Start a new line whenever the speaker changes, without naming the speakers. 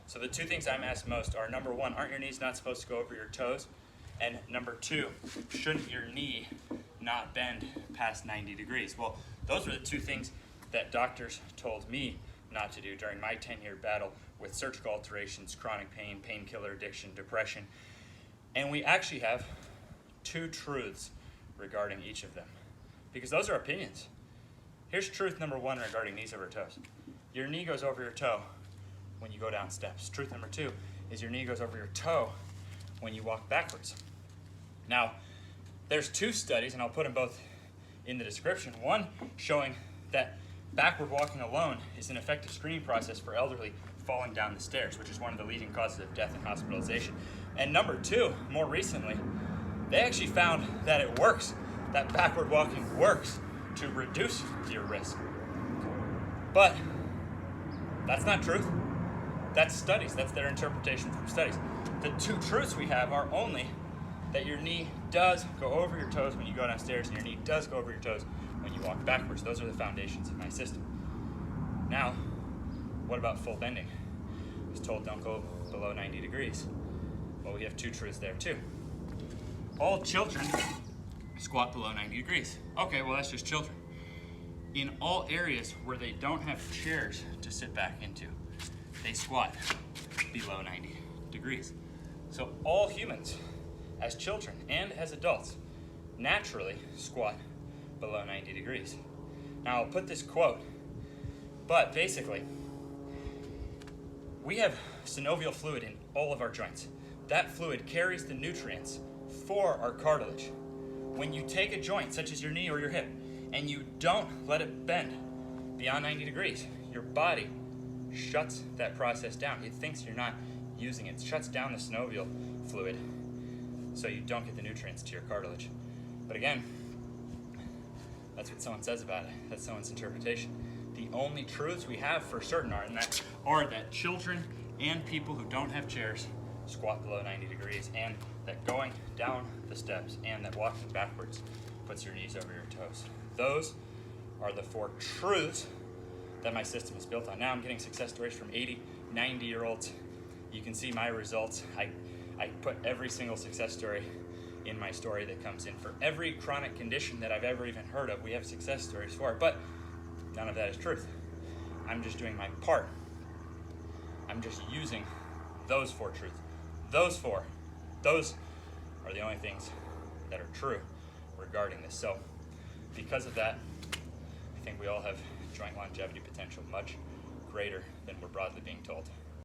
So the two things I'm asked most are, number one, aren't your knees not supposed to go over your toes? And number two, shouldn't your knee not bend past 90 degrees? Well, those were the two things that doctors told me not to do during my 10-year battle with surgical alterations, chronic pain, painkiller addiction, depression. And we actually have two truths regarding each of them, because those are opinions. Here's truth number one regarding knees over toes. Your knee goes over your toe when you go down steps. Truth number two is your knee goes over your toe when you walk backwards. Now, there's two studies, and I'll put them both in the description. One showing that backward walking alone is an effective screening process for elderly falling down the stairs, which is one of the leading causes of death and hospitalization. And number two, more recently, they actually found that it works, that backward walking works to reduce your risk. But that's not truth. That's studies. That's their interpretation from studies. The two truths we have are only that your knee does go over your toes when you go downstairs, and your knee does go over your toes when you walk backwards. Those are the foundations of my system. Now, what about full bending? I was told don't go below 90 degrees. Well, we have two truths there too. All children squat below 90 degrees. Okay, well that's just children. In all areas where they don't have chairs to sit back into, they squat below 90 degrees. So all humans, as children and as adults, naturally squat below 90 degrees. Now I'll put this quote, but basically, we have synovial fluid in all of our joints. That fluid carries the nutrients for our cartilage. When you take a joint, such as your knee or your hip, and you don't let it bend beyond 90 degrees, your body shuts that process down. It thinks you're not using it. It shuts down the synovial fluid so you don't get the nutrients to your cartilage. But again, that's what someone says about it. That's someone's interpretation. The only truths we have for certain are that children and people who don't have chairs squat below 90 degrees, and that going down the steps and that walking backwards puts your knees over your toes. Those are the four truths that my system is built on. Now I'm getting success stories from 80, 90-year-olds. You can see my results. I put every single success story in my story that comes in. For every chronic condition that I've ever even heard of, we have success stories for it, but none of that is truth. I'm just doing my part. I'm just using those four truths. Those are the only things that are true regarding this. So because of that, I think we all have joint longevity potential much greater than we're broadly being told.